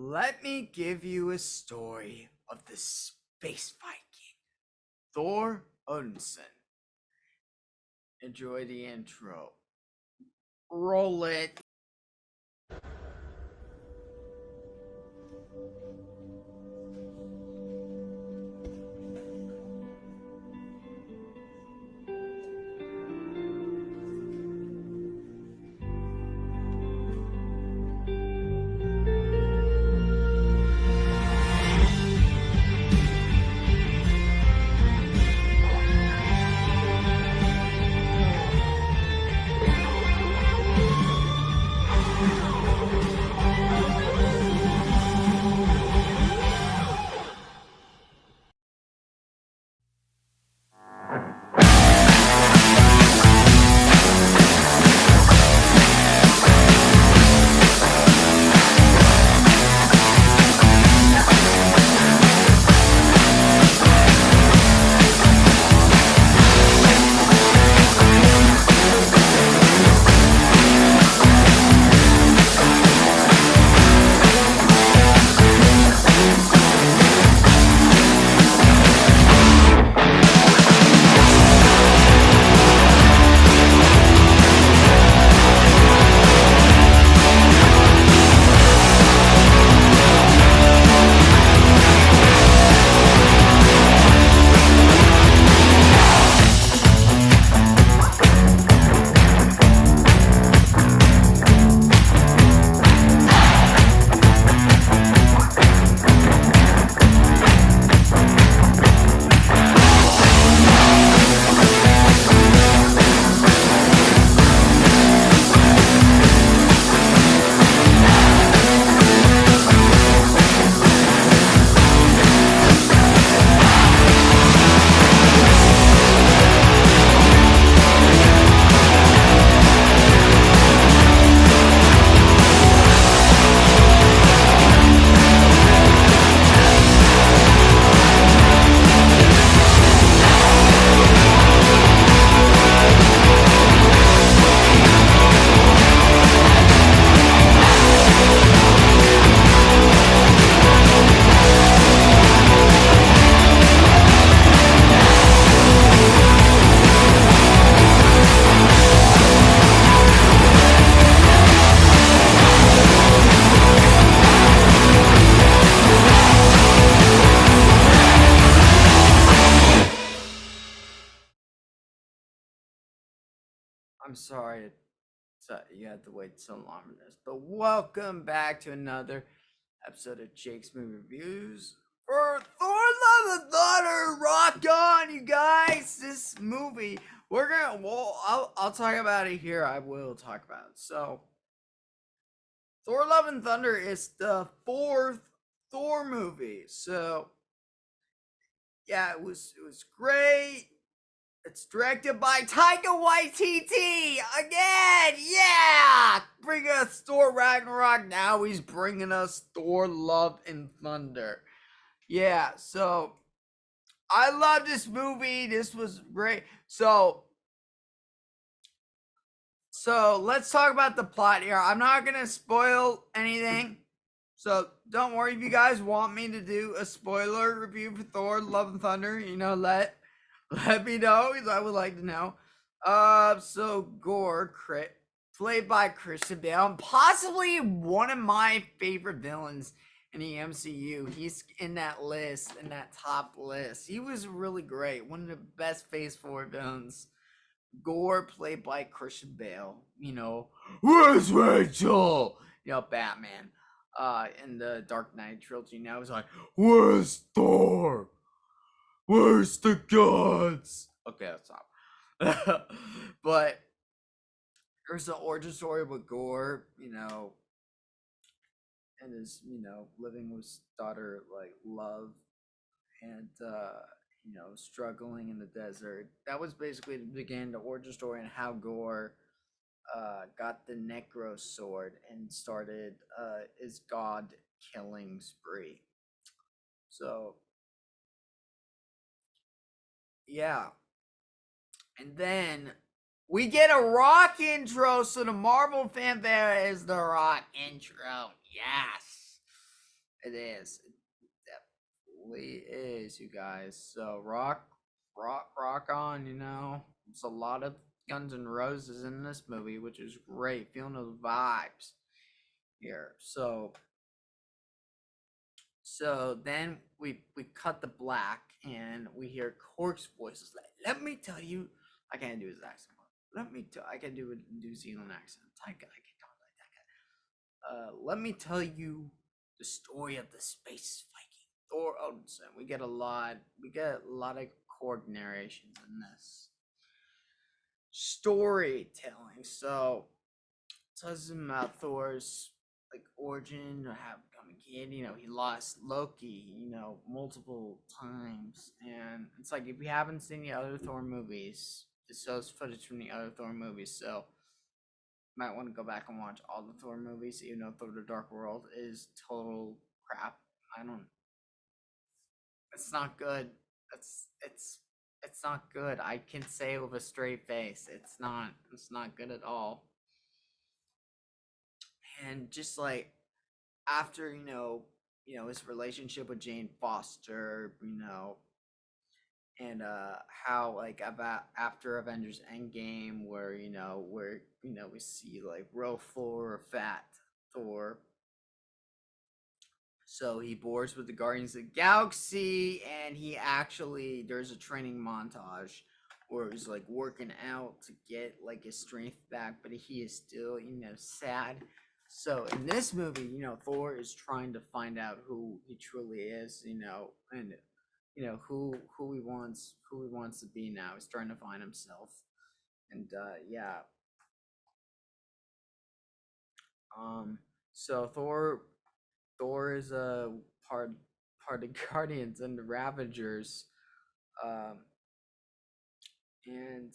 Let me give you a story of the space Viking, Thor Odinson. Enjoy the intro. Roll it. I'm sorry you had to wait so long for this, but welcome back to another episode of Jake's Movie Reviews for Thor: Love and Thunder. Rock on, you guys! This movie, I'll talk about it here. I will talk about it. So, Thor: Love and Thunder is the fourth Thor movie. So, yeah, it was great. It's directed by Taika Waititi again. Yeah, bring us Thor Ragnarok. Now he's bringing us Thor: Love and Thunder. Yeah, so I love this movie. This was great. So let's talk about the plot here. I'm not gonna spoil anything. So don't worry if you guys want me to do a spoiler review for Thor: Love and Thunder. Let me know, because I would like to know. So Gore, played by Christian Bale, possibly one of my favorite villains in the MCU. He's in that list, in that top list. He was really great. One of the best Phase 4 villains. Gore, played by Christian Bale. Where's Rachel? Batman. In the Dark Knight trilogy. Now he's like, where's Thor? Where's the gods? Okay, let's stop. But there's the origin story with Gore, and his, living with his daughter, like, Love, and, struggling in the desert. That was basically the origin story and how Gore got the Necro sword and started his god killing spree. So, yeah. And then we get a Rock intro. So the Marvel fanfare is the Rock intro. Yes. It is. It definitely is, you guys. So rock on. It's a lot of Guns N' Roses in this movie, which is great. Feeling those vibes here. So then we cut the black and we hear Cork's voice. It's like, let me tell you, I can't do his accent. I can do a New Zealand accent. I can talk like that guy. Let me tell you the story of the space Viking Thor Odinson. We get a lot of Korg narrations in this storytelling. So tells him about Thor's like origin or how become a kid. He lost Loki, multiple times, and it's like if you haven't seen the other Thor movies, it shows footage from the other Thor movies. So might want to go back and watch all the Thor movies, even though Thor: The Dark World is total crap. I don't. It's not good. It's not good. I can say with a straight face, it's not. It's not good at all. And just like after his relationship with Jane Foster, and how like about after Avengers Endgame, where we see like real Thor, fat Thor. So he boards with the Guardians of the Galaxy, and there's a training montage where he's like working out to get like his strength back, but he is still sad. So in this movie, Thor is trying to find out who he truly is, and who he wants to be now. He's trying to find himself, and yeah. So Thor is a part of Guardians and the Ravagers, um, and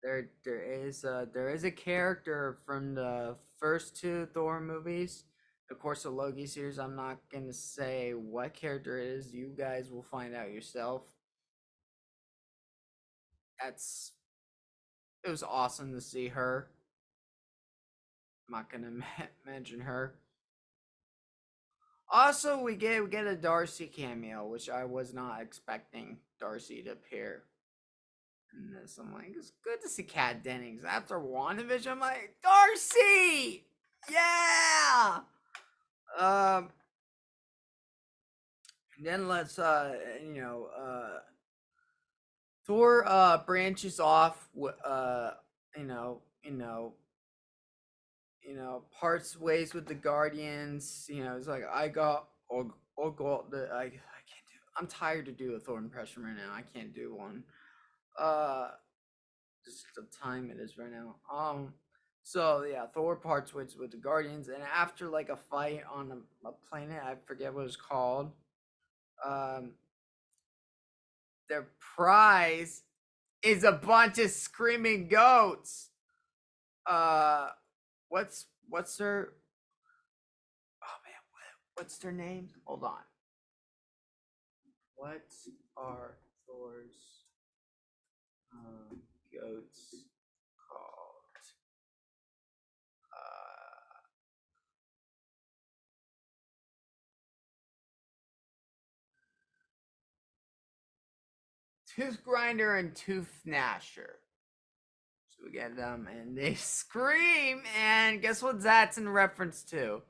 there is a character from the first two Thor movies. Of course, the Loki series. I'm not gonna say what character it is. You guys will find out yourself. That's It was awesome to see her. I'm not gonna mention her. Also, we get a Darcy cameo, which I was not expecting Darcy to appear in this. I'm like, it's good to see Kat Dennings after WandaVision. I'm like, Darcy, yeah. Um, and then let's Thor branches off. You know, you know, parts ways with the Guardians. It's like I'll go I can't do. I'm tired to do a Thor impression right now. I can't do one. Uh, just the time it is right now. So yeah, Thor parts ways with the Guardians, and after like a fight on a planet, I forget what it's called. Um, their prize is a bunch of screaming goats. Uh, what's their oh man, what's their name? Hold on. What are Thor's goats called? Tooth Grinder and Tooth Gnasher. So we get them and they scream, and guess what that's in reference to?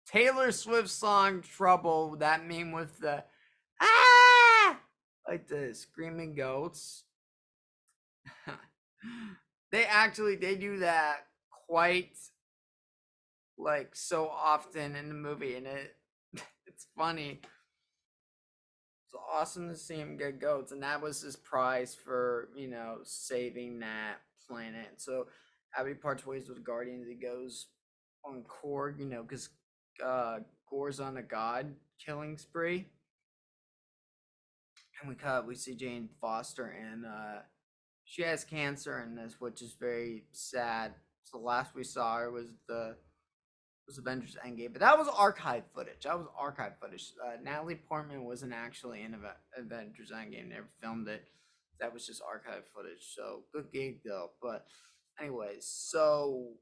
Taylor Swift's song Trouble, that meme with the ah, like the screaming goats. They do that quite like so often in the movie, and it's funny. It's awesome to see him get goats, and that was his prize for saving that planet. So Abby parts ways with Guardians. He goes on Korg, because Gore's on a god killing spree, and we see Jane Foster, and she has cancer in this, which is very sad. So the last we saw her was Avengers Endgame, but that was archive footage. Natalie Portman wasn't actually in Avengers Endgame; never filmed it. That was just archive footage. So good gig though. But anyways, so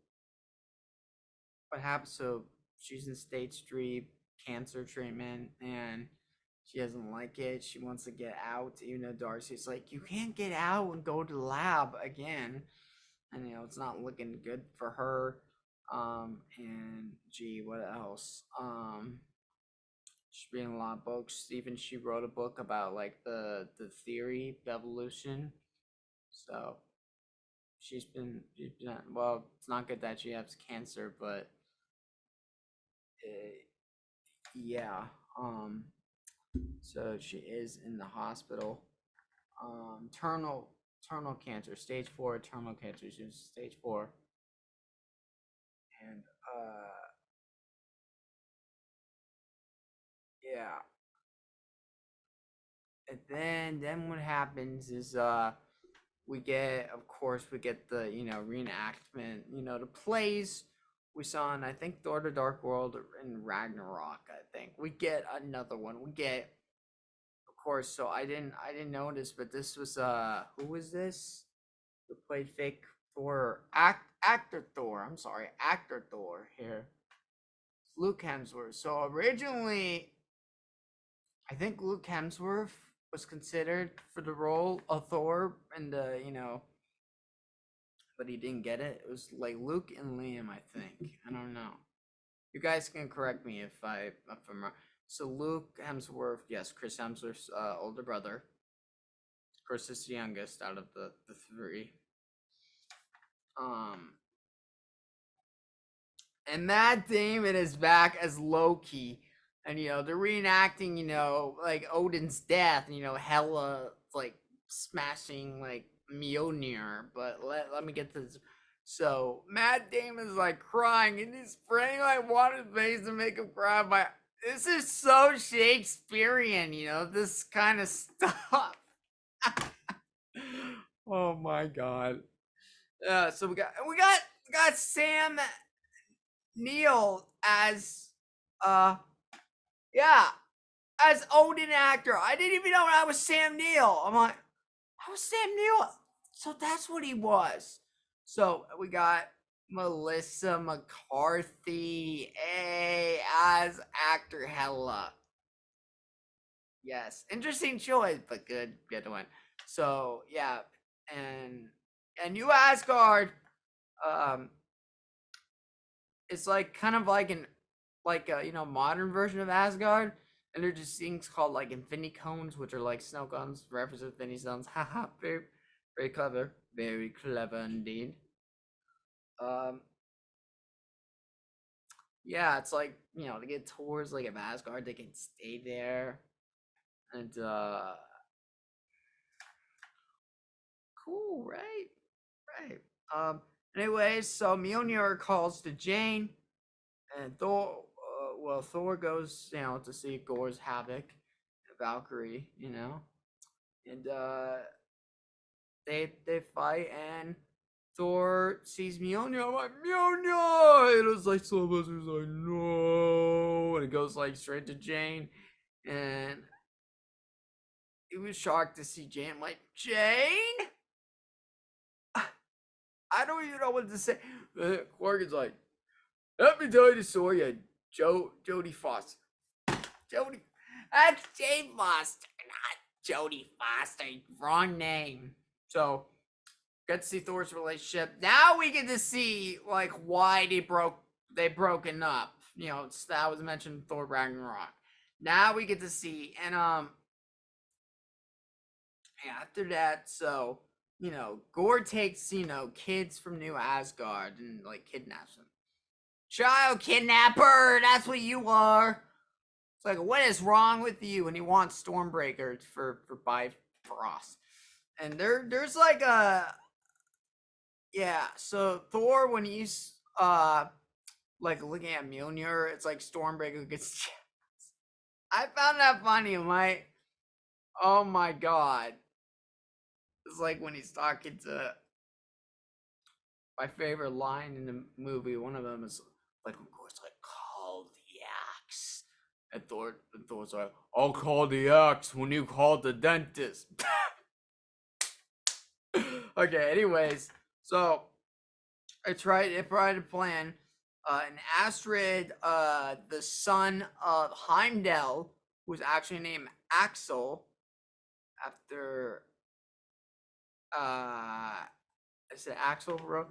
what happens? So she's in State Street. cancer treatment, and she doesn't like it. She wants to get out, even though Darcy's like, you can't get out and go to the lab again. And, it's not looking good for her. And gee, what else? She's reading a lot of books. Even she wrote a book about, like, the theory of evolution. So, she's been, well, it's not good that she has cancer, but, yeah. So she is in the hospital. Terminal cancer, stage 4 terminal cancer. She's stage 4, and yeah. And then what happens is we get, of course, we get the reenactment, the plays we saw in, I think, Thor: The Dark World and Ragnarok. I think we get another one. We get, of course. So I didn't notice, but this was who was this? Who played fake Thor? Actor Thor. I'm sorry, actor Thor here. Luke Hemsworth. So originally, I think Luke Hemsworth was considered for the role of Thor, and but he didn't get it. It was like Luke and Liam, I think. I don't know. You guys can correct me if I'm wrong. So Luke Hemsworth, yes, Chris Hemsworth's older brother. Chris is the youngest out of the three. And Matt Damon is back as Loki. And, they're reenacting, like Odin's death, Hela, like, smashing, like, Mjolnir. But let me get to this. So, Matt Damon's, like, crying, and he's spraying, like, water face to make him cry. This is so Shakespearean, this kind of stuff. Oh, my God. So we got Sam Neill as as Odin actor. I didn't even know that was Sam Neill. I'm like, that was Sam Neill. So that's what he was. So we got Melissa McCarthy as actor Hela. Yes, interesting choice, but good one. So yeah, and New Asgard, it's like kind of like a modern version of Asgard, and they're just things called like Infinity Cones, which are like snow guns, reference to Infinity Stones. Haha, very, very clever, indeed. Yeah, it's like to get tours like of Asgard, they can stay there, and cool, right? Anyways, so Mjolnir calls to Jane, and Thor goes, to see Gore's Havoc, Valkyrie, and they fight, and Thor sees Mjolnir. I'm like, Mjolnir! And it was like, Sylvester's like, no, and it goes like straight to Jane, and he was shocked to see Jane. I'm like, Jane? I don't even know what to say. Morgan's like, let me tell you the story of Jodie Foster. That's Jane Foster, not Jodie Foster. Wrong name. So, get to see Thor's relationship. Now we get to see like why they broken up. That was mentioned in Thor Ragnarok. Now we get to see, and after that, so Gore takes kids from New Asgard and like kidnaps them. Child kidnapper, that's what you are. It's like, what is wrong with you? And he wants Stormbreaker for Bifrost. And there's like so Thor, when he's like looking at Mjolnir, it's like Stormbreaker gets I found that funny. I'm like, oh my God. It's like when he's talking to my favorite line in the movie. One of them is like, of course, like, call the axe. And Thor's like, I'll call the axe when you call the dentist. Okay, anyways, so they tried to plan An Astrid, the son of Heimdall, who was actually named Axel after is it Axel Rose?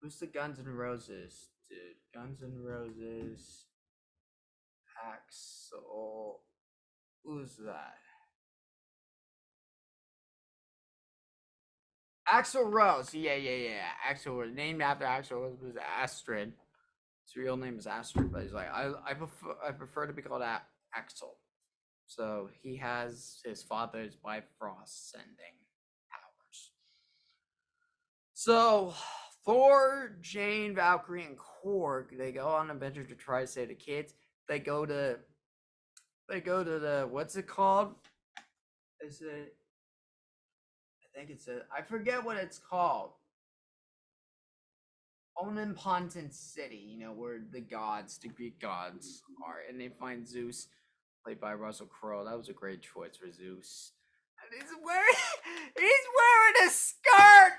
Who's the Guns N' Roses? Dude, Guns N' Roses. Axel. Who's that? Axel Rose. Yeah. Axel was named after Axel Rose was Astrid. His real name is Astrid, but he's like, I prefer to be called Axel. So he has his father's Bifrost sending powers. So Thor, Jane, Valkyrie, and Korg, they go on an adventure to try to save the kids. They go to the what's it called? Is it? I think it's a. I forget what it's called. Onimpontant City, where the gods, the Greek gods are, and they find Zeus, played by Russell Crowe. That was a great choice for Zeus. And he's wearing a skirt.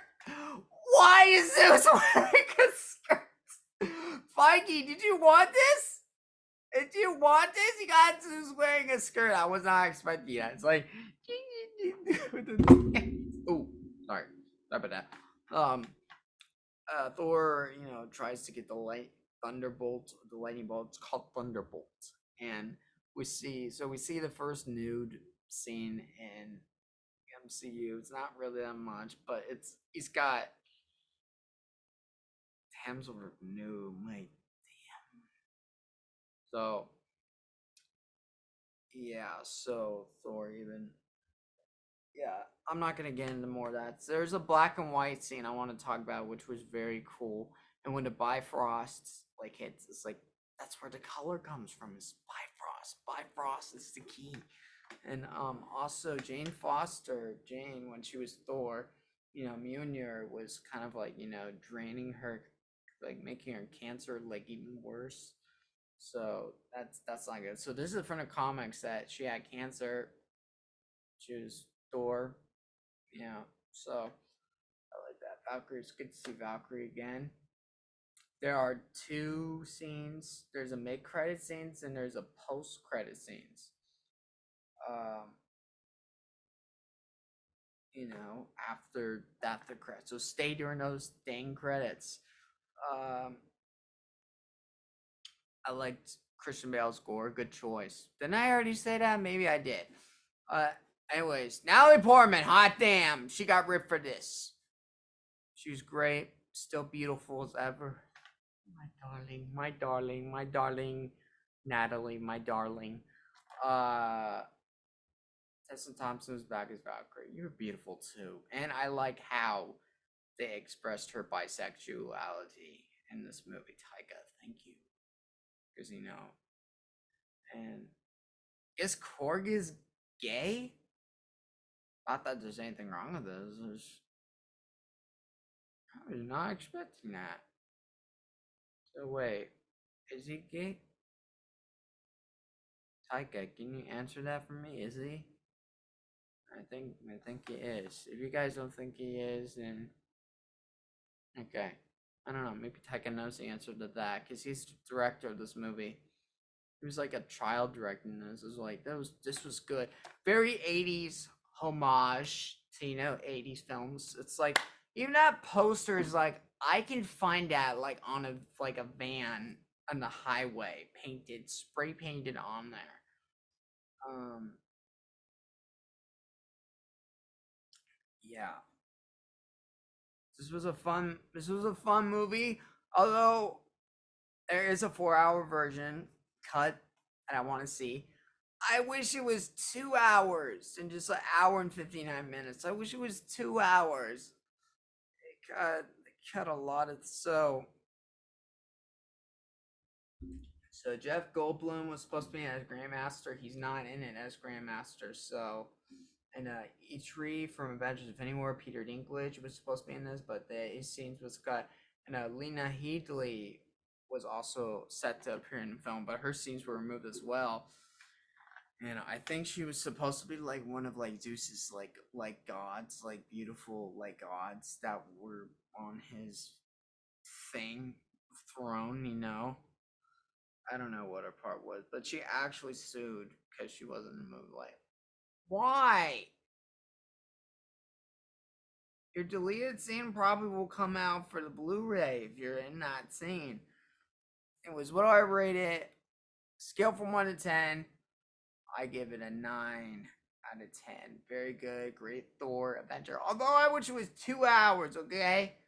Why is Zeus wearing a skirt? Feige, did you want this? Did you want this? You got Zeus wearing a skirt. I was not expecting that. It's like, oh, sorry about that. Thor, tries to get the thunderbolt, the lightning bolt. It's called Thunderbolt, and we see the first nude scene in MCU. It's not really that much, but he's got Hemsworth nude. My damn. So yeah, so Thor even. Yeah, I'm not gonna get into more of that. There's a black and white scene I want to talk about, which was very cool. And when the Bifrost hits, it's like that's where the color comes from. Is Bifrost. Bifrost is the key. And also Jane Foster, when she was Thor, Mjolnir was kind of draining her, making her cancer even worse. So that's not good. So this is from the comics that she had cancer. She was Thor. So I like that. Valkyrie, it's good to see Valkyrie again. There are two scenes. There's a mid-credit scenes and there's a post-credit scenes. After the credits. So stay during those dang credits. I liked Christian Bale's score. Good choice. Didn't I already say that? Maybe I did. Anyways, Natalie Portman, hot damn, she got ripped for this. She was great, still beautiful as ever. My darling, Natalie, my darling. Tessa Thompson was back as Valkyrie. You're beautiful too, and I like how they expressed her bisexuality in this movie. Taika, thank you, because and is Korg is gay? Not that there's anything wrong with this. I was not expecting that. So wait, is he gay? Taika, can you answer that for me? Is he? I think he is. If you guys don't think he is, then okay. I don't know. Maybe Taika knows the answer to that because he's the director of this movie. He was like a child directing this. It was like this was good. Very 80s homage to 80s films. It's like even that poster is like I can find that on a van on the highway, spray painted on there. Yeah. This was a fun movie. Although there is a 4-hour version cut and I want to see. I wish it was 2 hours and just an hour and 59 minutes. I wish it was 2 hours. They cut a lot of so Jeff Goldblum was supposed to be as Grandmaster. He's not in it as Grandmaster. So and Eitri from Avengers Infinity War, Peter Dinklage was supposed to be in this, but his scenes was cut. And Lena Headey was also set to appear in the film, but her scenes were removed as well. And I think she was supposed to be one of Zeus's gods, beautiful gods that were on his thing throne, you know. I don't know what her part was, but she actually sued because she wasn't in the movie. Like, why? Your deleted scene probably will come out for the Blu-ray if you're in that scene. It was what I rated. Scale from 1 to 10. I give it a 9 out of 10. Very good. Great Thor adventure. Although I wish it was 2 hours, okay?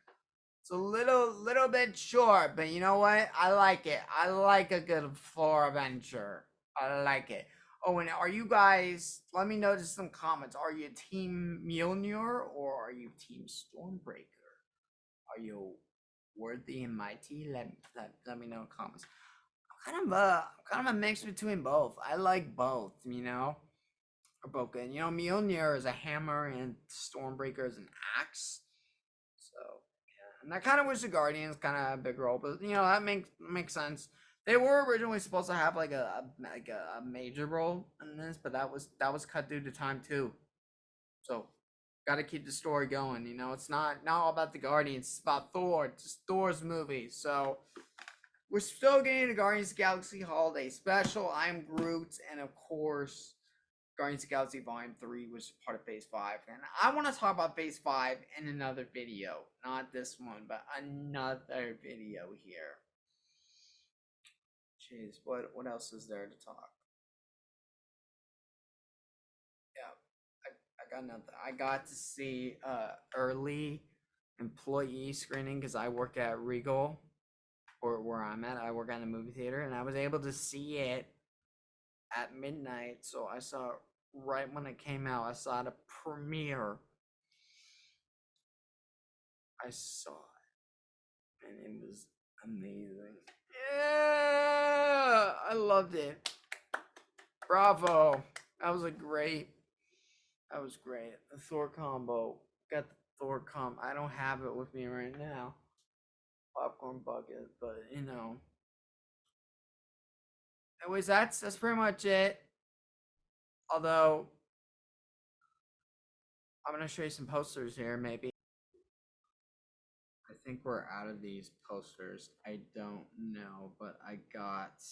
It's a little bit short, but you know what? I like it. I like a good Thor adventure. I like it. Oh, and are you guys, let me know just some comments. Are you Team Mjolnir or are you Team Stormbreaker? Are you worthy and mighty? Let me know in comments. I'm kind of a mix between both. I like both, you know. Are both good. You know, Mjolnir is a hammer and Stormbreaker is an axe. So yeah, and I kind of wish the Guardians kind of had a big role, but you know that makes sense. They were originally supposed to have like a major role in this, but that was cut due to time too. So got to keep the story going. You know, it's not all about the Guardians. It's about Thor. It's just Thor's movie. So we're still getting the Guardians of the Galaxy Holiday Special. I'm Groot, and of course, Guardians of the Galaxy Volume 3 was part of Phase 5. And I want to talk about Phase 5 in another video. Not this one, but another video here. Jeez, what else is there to talk? Yeah, I got nothing. I got to see early employee screening because I work at Regal, or where I'm at. I work at a movie theater, and I was able to see it at midnight. So I saw it right when it came out. I saw the premiere. I saw it, and it was amazing. Yeah, I loved it. Bravo. That was great. The Thor combo. Got the Thor combo. I don't have it with me right now. Popcorn bucket, but you know. Anyways, that's pretty much it. Although I'm gonna show you some posters here, maybe. I think we're out of these posters. I don't know, but I got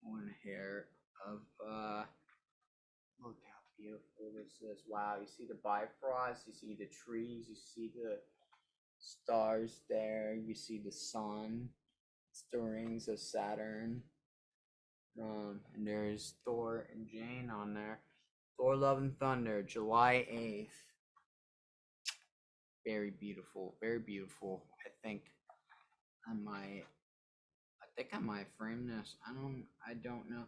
one here of look how beautiful this is. Wow, you see the Bifrost, you see the trees, you see the stars there, you see the sun. It's the rings of Saturn. And there's Thor and Jane on there. Thor Love and Thunder, July 8th. Very beautiful, very beautiful. I think I might frame this. I don't know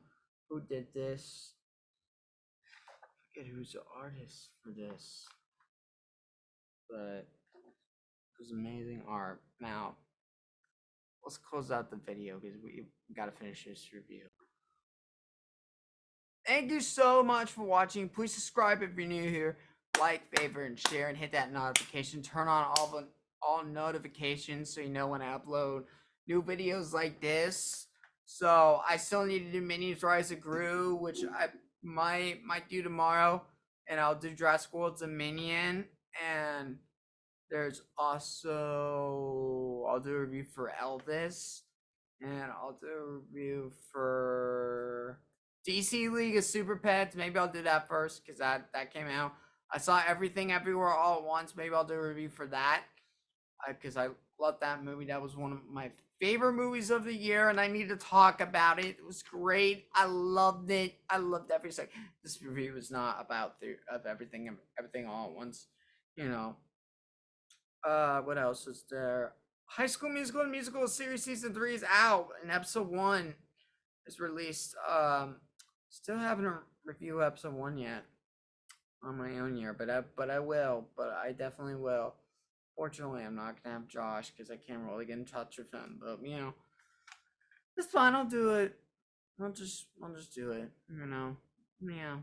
who did this. I forget who's the artist for this. But it was amazing art. Now let's close out the video because we gotta finish this review. Thank you so much for watching. Please subscribe if you're new here. Like, favorite, and share, and hit that notification. Turn on all notifications so you know when I upload new videos like this. So I still need to do Minions Rise of Gru, which I might do tomorrow, and I'll do Jurassic World Dominion, and there's also I'll do a review for Elvis, and I'll do a review for DC League of Super Pets. Maybe I'll do that first because that came out. I saw Everything Everywhere All at Once. Maybe I'll do a review for that because I love that movie. That was one of my favorite movies of the year, and I need to talk about it. It was great. I loved it. I loved every second. This review is not about everything all at once. You know. What else is there? High School Musical and Musical Series Season 3 is out, and Episode 1 is released. Still haven't reviewed Episode 1 yet on my own year, but I will. But I definitely will. Fortunately, I'm not gonna have Josh because I can't really get in touch with him. But you know, it's fine. I'll do it. I'll just do it. You know, yeah.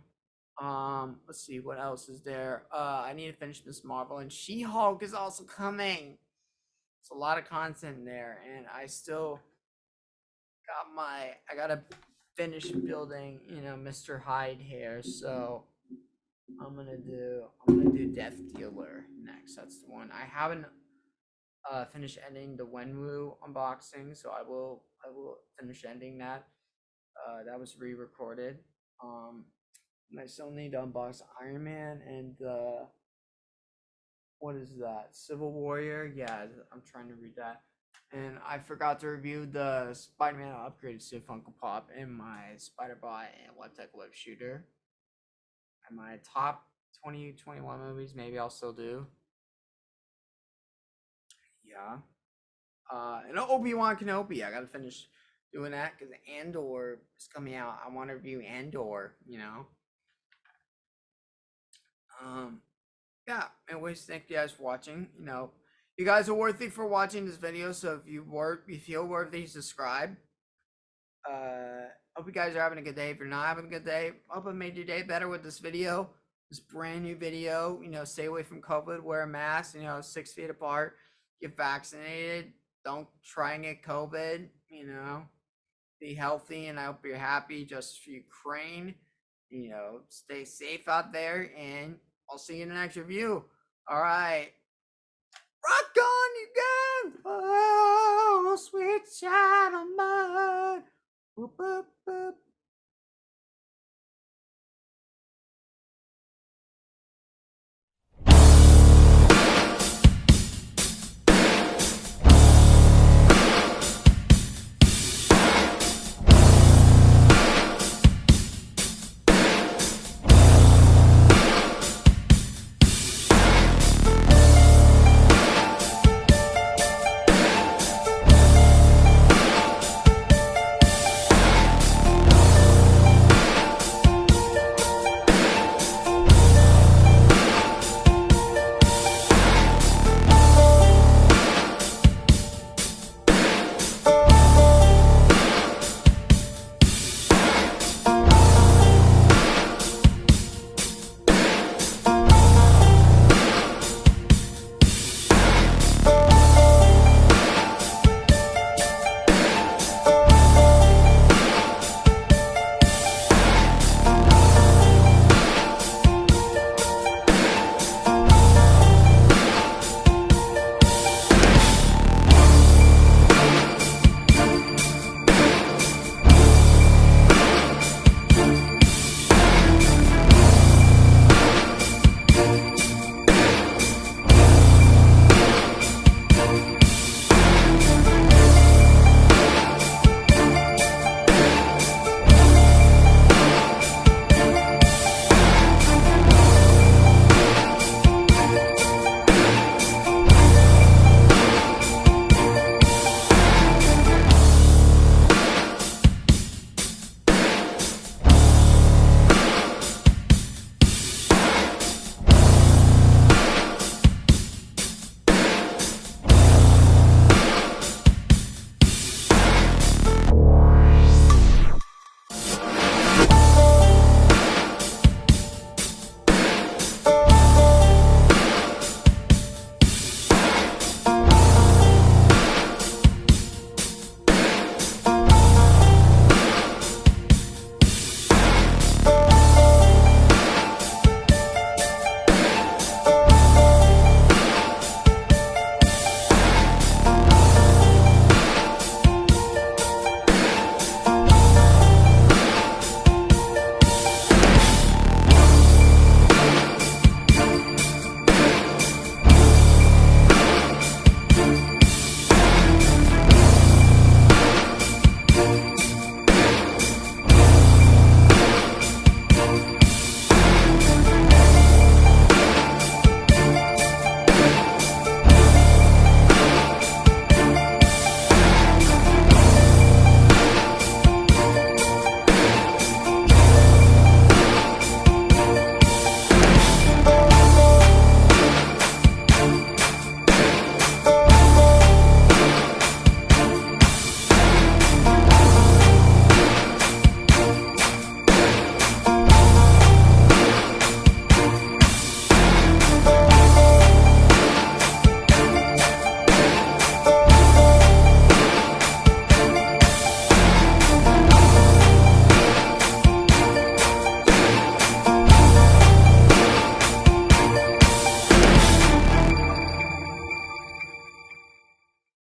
Let's see what else is there. I need to finish Miss Marvel, and She-Hulk is also coming. It's a lot of content there, and I still I gotta finish building, you know, Mr. Hyde here. So I'm gonna do Death Dealer next. That's the one I haven't finish ending the Wenwu unboxing, so I will finish ending that. That was re-recorded. And I still need to unbox Iron Man and what is that? Civil Warrior? Yeah, I'm trying to read that. And I forgot to review the Spider-Man upgraded suit Funko Pop and my Spider-Bot and Webtech Web Shooter. And my top 2021 movies, maybe I'll still do. Yeah. And Obi-Wan Kenobi, I gotta finish doing that because Andor is coming out. I want to review Andor, you know. Yeah, anyways, thank you guys for watching. You know, you guys are worthy for watching this video, so if you feel worthy, subscribe. Hope you guys are having a good day. If you're not having a good day, hope I made your day better with this video. This brand new video. You know, stay away from COVID, wear a mask, you know, 6 feet apart, get vaccinated, don't try and get COVID, you know. Be healthy, and I hope you're happy just for Ukraine. You know, stay safe out there, and I'll see you in the next review. All right. Rock on, you guys! Oh, sweet child of mine. Boop, boop, boop.